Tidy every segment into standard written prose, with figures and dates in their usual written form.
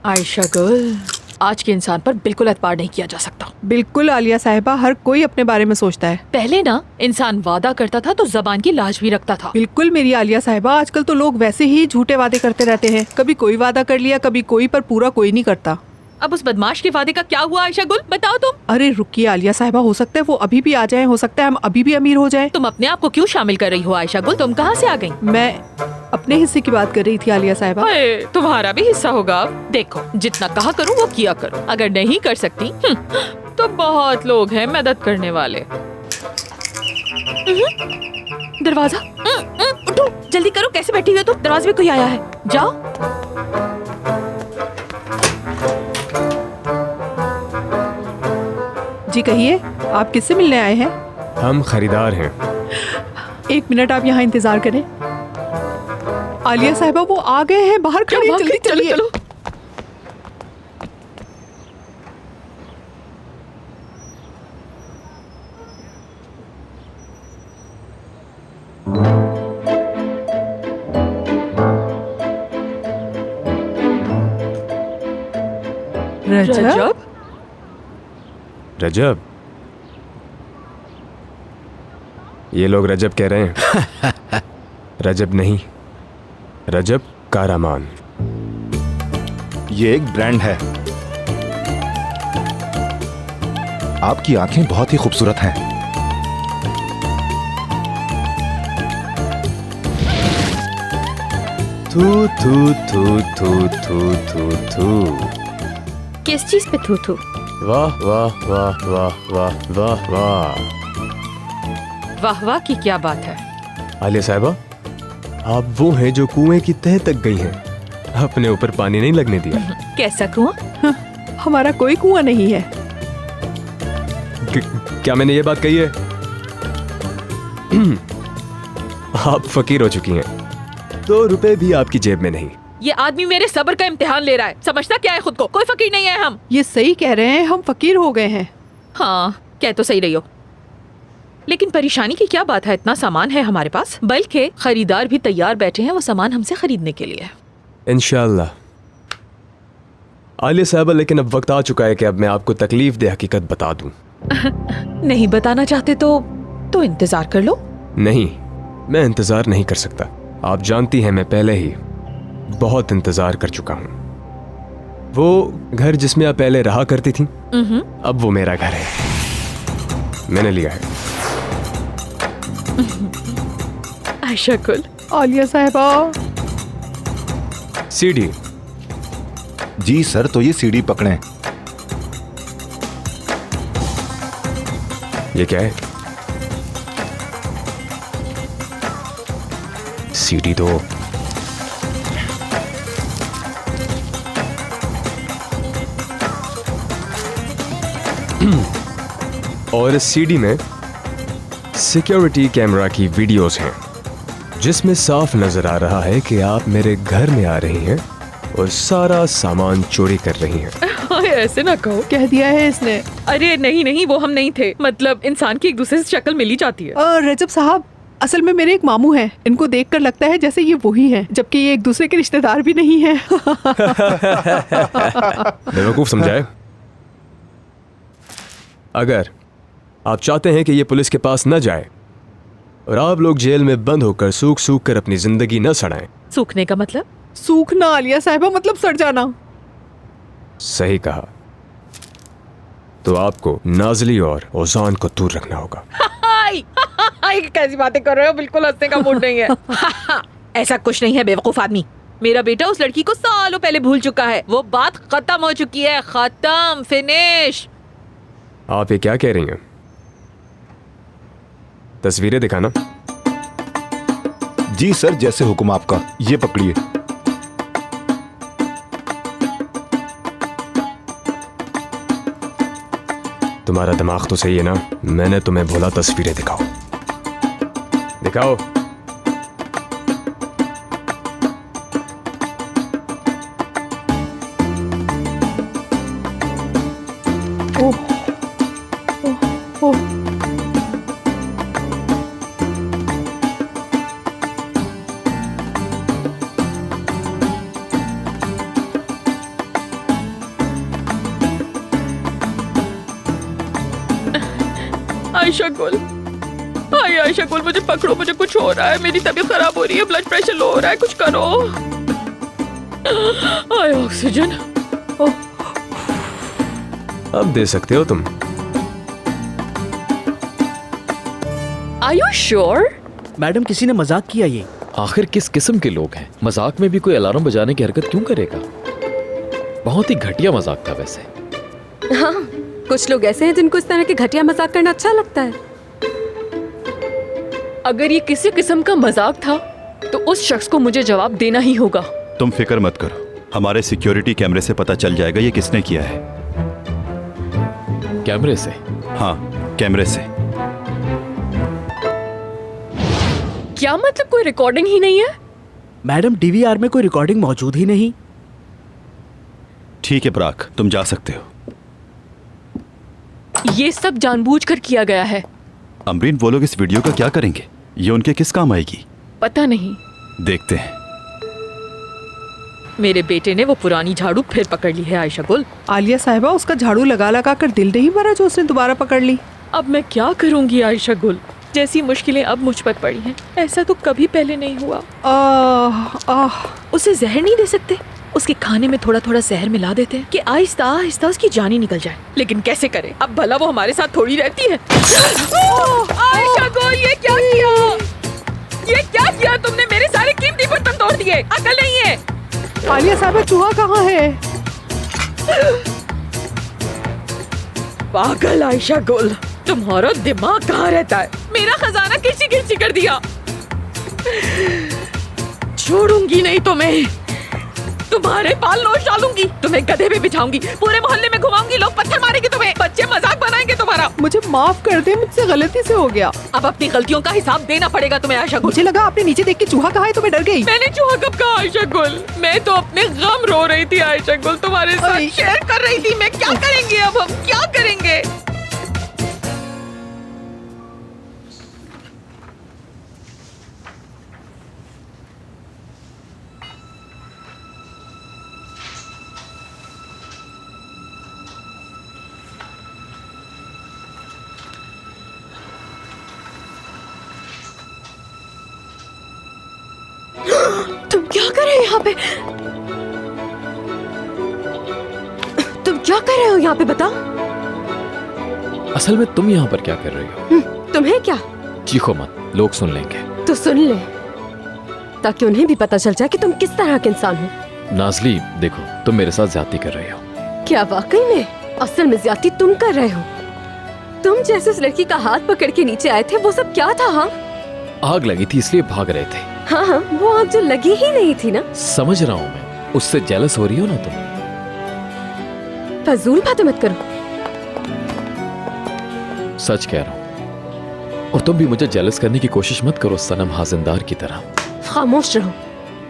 आयशा गुल, आज के इंसान पर बिल्कुल एतबार नहीं किया जा सकता। बिल्कुल आलिया साहिबा, हर कोई अपने बारे में सोचता है। पहले ना इंसान वादा करता था तो जबान की लाज भी रखता था। बिल्कुल मेरी आलिया साहिबा, आजकल तो लोग वैसे ही झूठे वादे करते रहते हैं। कभी कोई वादा कर लिया, कभी कोई, पर पूरा कोई नहीं करता। अब उस बदमाश के वादे का क्या हुआ आयशा गुल, बताओ तुम। अरे रुकिए आलिया साहिबा, हो सकता है वो अभी भी आ जाए, हो सकता है हम अभी भी अमीर हो जाए। तुम अपने आप को क्यों शामिल कर रही हो आयशा गुल? तुम कहाँ से आ गई? मैं अपने हिस्से की बात कर रही थी आलिया साहिबा। तुम्हारा भी हिस्सा होगा। देखो, जितना कहा करो वो किया करो। अगर नहीं कर सकती तो बहुत लोग हैं मदद करने वाले। दरवाजा, उठो जल्दी करो। कैसे बैठी हुई हो तुम? दरवाजे में कोई आया है, जाओ। जी कहिए, आप किससे मिलने आए हैं? हम खरीदार हैं। एक मिनट, आप यहाँ इंतजार करें। आलिया साहिबा वो आ गए हैं, बाहर खड़े, जल्दी चलिए। चलो। रजब, रजब? ये लोग रजब कह रहे हैं। रजब नहीं, रजब कारामान। ये एक ब्रांड है। आपकी आंखें बहुत ही खूबसूरत हैं। थू थू थू थू थू थू थू। किस चीज पे थू थू? वाह वाह वाह वाह वाह वाह वाह। वाह वाह की क्या बात है? आलिया साहिबा, आप वो हैं जो कुएं की तह तक गई हैं, अपने ऊपर पानी नहीं लगने दिया। कैसा कुआं? हमारा कोई कुआं नहीं है। क्या मैंने ये बात कही है? आप फकीर हो चुकी हैं, 2 रुपए भी आपकी जेब में नहीं। ये आदमी मेरे सब्र का इम्तिहान ले रहा है। समझता क्या है खुद को? कोई फकीर नहीं है हम। ये सही कह रहे हैं, हम फकीर हो गए हैं। हाँ, कह तो सही रही हो। लेकिन परेशानी की क्या बात है? इतना सामान है हमारे पास, बल्कि खरीदार भी तैयार बैठे हैं वो सामान हमसे खरीदने के लिए। इंशाल्लाह। आलिया साहबा, लेकिन अब वक्त आ चुका है कि अब मैं आपको तकलीफ दे हकीकत बता दूं। नहीं बताना चाहते तो इंतजार कर लो। नहीं, मैं इंतजार नहीं कर सकता। आप जानती हैं, मैं पहले ही बहुत इंतजार कर चुका हूं। वो घर जिसमें आप पहले रहा करती थी, अब वो मेरा घर है, मैंने लिया है। आयशा गुल। आलिया साहिबा। सीढ़ी। जी सर, तो ये सीढ़ी पकड़ें। ये क्या है? सीढ़ी दो। और इस सीडी में सिक्योरिटी कैमरा की वीडियोस हैं, जिसमें साफ नजर आ रहा है कि आप मेरे घर में आ रही हैं और सारा सामान चोरी कर रही हैं। ऐसे ना कहो। कह दिया है इसने। अरे नहीं, वो हम नहीं थे। मतलब इंसान की एक दूसरे से शक्ल मिल ही जाती है। रजब साहब, असल में मेरे एक मामू हैं। इनको देखकर लगता है जैसे ये वही हैं, जबकि ये एक दूसरे के रिश्तेदार भी नहीं हैं। बेवकूफ समझाए। अगर आप चाहते हैं कि ये पुलिस के पास न जाए और आप लोग जेल में बंद होकर सूख सूख कर अपनी जिंदगी न सड़ाएं। सूखने का मतलब? सूखना आलिया साहिबा, मतलब सड़ जाना। सही कहा। तो आपको नाजली और ओजान को दूर रखना होगा। कैसी बातें कर रहे हो? बिल्कुल हंसने का मूड नहीं है। ऐसा कुछ नहीं है बेवकूफ आदमी। मेरा बेटा उस लड़की को सालों पहले भूल चुका है। वो बात खत्म हो चुकी है। खत्म, फिनिश। आप ये क्या कह रही हैं? तस्वीरें दिखाना। जी सर, जैसे हुक्म आपका। ये पकड़िए। तुम्हारा दिमाग तो सही है ना? मैंने तुम्हें बोला तस्वीरें दिखाओ। दिखाओ। ओह, ओह, ओह। आयशा गुल, हाय आयशा गुल, मुझे पकड़ो, मुझे कुछ हो रहा है, मेरी तबीयत खराब हो रही है, ब्लड प्रेशर लो हो रहा है, कुछ करो। आय ऑक्सीजन। अब दे सकते हो तुम। Are you sure? मैडम किसी ने मजाक किया ये। आखिर किस किस्म के लोग हैं? मजाक में भी कोई अलार्म बजाने की हरकत क्यों करेगा? बहुत ही घटिया मजाक था वैसे। हाँ, कुछ लोग ऐसे हैं जिनको इस तरह के घटिया मजाक करना अच्छा लगता है। अगर ये किसी किस्म का मजाक था तो उस शख्स को मुझे जवाब देना ही होगा। तुम फिक्र मत करो, हमारे सिक्योरिटी कैमरे से पता चल जाएगा ये किसने किया है। कैमरे से? हाँ, कैमरे से। क्या मतलब कोई रिकॉर्डिंग ही नहीं है? मैडम डीवीआर में कोई रिकॉर्डिंग मौजूद ही नहीं। ठीक है पराग, तुम जा सकते हो। ये सब जानबूझकर किया गया है। अमरीन, वो लोग इस वीडियो का क्या करेंगे? ये उनके किस काम आएगी? पता नहीं। देखते हैं। मेरे बेटे ने वो पुरानी झाड़ू फिर पकड़ ली है आयशा गुल। आलिया साहिबा, उसका झाड़ू लगा लगा कर दिल नहीं भरा जो उसने दोबारा पकड़ ली। अब मैं क्या करूंगी आयशा गुल, जैसी मुश्किलें अब मुझ पर पड़ी हैं, ऐसा तो कभी पहले नहीं हुआ। उसे जहर नहीं दे सकते? उसके खाने में थोड़ा थोड़ा जहर मिला देते हैं कि आहिस्ता आहिस्ता उसकी जान ही निकल जाए। लेकिन कैसे करें? अब भला वो हमारे साथ थोड़ी रहती है। आयशा गुल, ये क्या किया? ये क्या किया तुमने? मेरे सारे कीमती बर्तन तोड़ दिए। अकल नहीं है? आलिया साहिबा, चूहा कहाँ है? पागल आयशा गुल, तुम्हारा दिमाग कहाँ रहता है? मेरा खजाना किसी किसी कर दिया। छोड़ूंगी नहीं तुम्हें, तुम्हारे बाल नोच डालूंगी, तुम्हें गधे पे बिठाऊंगी, पूरे मोहल्ले में घुमाऊंगी, लोग पत्थर मारेंगे तुम्हें, बच्चे मजाक बनाएंगे तुम्हारा। मुझे माफ कर दे, मुझसे गलती से हो गया। अब अपनी गलतियों का हिसाब देना पड़ेगा तुम्हें आयशा गुल। मुझे लगा आपने नीचे देख के चूहा कहा है तो मैं डर गई। मैंने चूहा कब कहा आयशा गुल? मैं तो अपने गम रो रही थी आयशा गुल, तुम्हारे साथ शेयर कर रही थी। मैं क्या करेंगे अब, हम क्या करेंगे? तुम क्या कर रहे हो यहाँ पे? तुम क्या कर रहे हो यहाँ पे, बताओ। असल में तुम यहाँ पर क्या कर रही हो? तुम्हें क्या? चीखो मत, लोग सुन लेंगे। तो सुन ले, ताकि उन्हें भी पता चल जाए कि तुम किस तरह के इंसान हो। नाजली, देखो तुम मेरे साथ ज्यादती कर रही हो। क्या वाकई में? असल में ज्यादती तुम कर रहे हो। तुम जैसे उस लड़की का हाथ पकड़ के नीचे आए थे, वो सब क्या था? हाँ, आग लगी थी इसलिए भाग रहे थे। हाँ हाँ, वो आग जो लगी ही नहीं थी ना। समझ रहा हूँ मैं, उससे जेलस हो रही हो ना तुम। फजूल बातें मत करो। सच कह रहा हूँ, और तुम भी मुझे जेलस करने की कोशिश मत करो सनम हाजिंदार की तरह। खामोश रहो,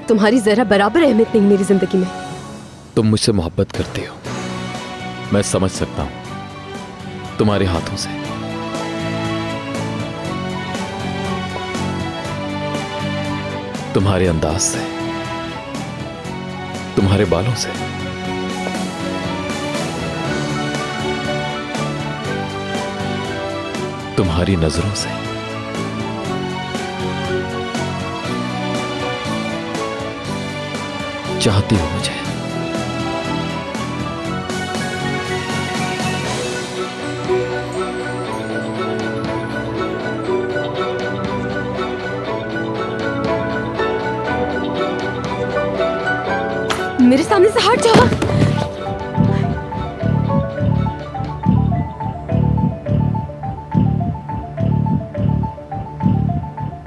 तुम्हारी जरा बराबर अहमियत नहीं मेरी जिंदगी में। तुम मुझसे मोहब्बत करती हो, मैं समझ सकता हूँ तुम्हारे हाथों से। तुम्हारे अंदाज से, तुम्हारे बालों से, तुम्हारी नजरों से। चाहती हो मुझे। मेरे सामने से हट जाओ।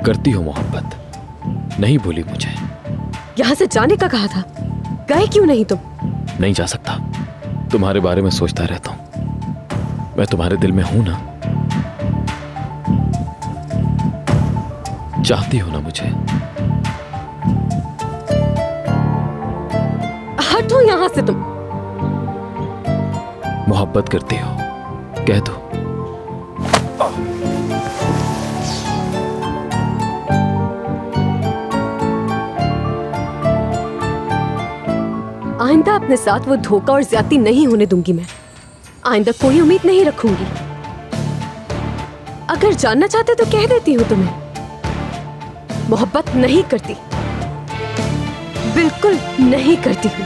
करती हो मोहब्बत, नहीं भूली मुझे। यहाँ से जाने का कहा था, गए क्यों नहीं तुम? नहीं जा सकता, तुम्हारे बारे में सोचता रहता हूं। मैं तुम्हारे दिल में हूं ना। चाहती हो ना मुझे? हटो यहाँ से तुम। मोहब्बत करती हो, कह दो। आइंदा अपने साथ वो धोखा और ज्यादती नहीं होने दूंगी मैं। आइंदा कोई उम्मीद नहीं रखूंगी। अगर जानना चाहते तो कह देती हूँ तुम्हें। मोहब्बत नहीं करती, बिल्कुल नहीं करती हूँ।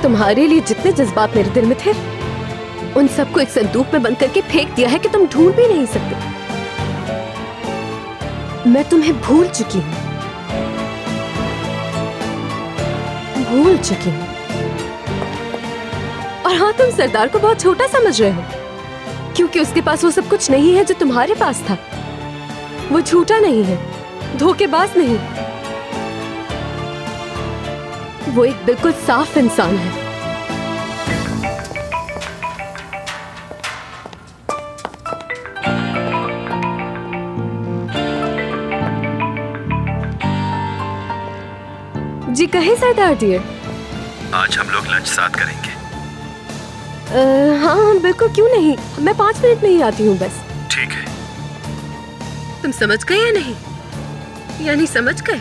तुम्हारे लिए जितने जज्बात मेरे दिल में थे, उन सबको एक संदूक में बंद करके फेंक दिया है कि तुम ढूंढ भी नहीं सकते। मैं तुम्हें भूल चुकी हूँ, भूल चुकी हूँ। और हाँ, तुम सरदार को बहुत छोटा समझ रहे हो, क्योंकि उसके पास वो सब कुछ नहीं है जो तुम्हारे पास था। वो झूठा नहीं है, धोखेबाज नहीं, वो एक बिल्कुल साफ इंसान है। जी कहे सरदार डियर। आज हम लोग लंच साथ करेंगे। हाँ बिल्कुल, क्यों नहीं। मैं 5 मिनट में ही आती हूँ बस। ठीक है। तुम समझ गए या नहीं? यानी समझ गए।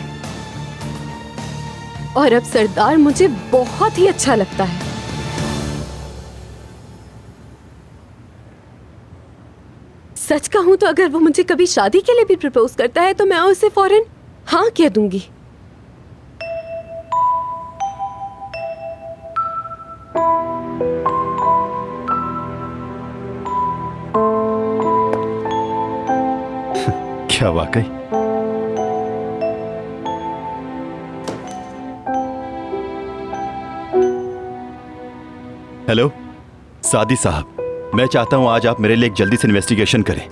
और अब सरदार मुझे बहुत ही अच्छा लगता है। सच कहूं तो अगर वो मुझे कभी शादी के लिए भी प्रपोज करता है तो मैं उसे फौरन हाँ कह दूंगी। क्या वाकई? हेलो सादी साहब, मैं चाहता हूं आज आप मेरे लिए एक जल्दी से इन्वेस्टिगेशन करें।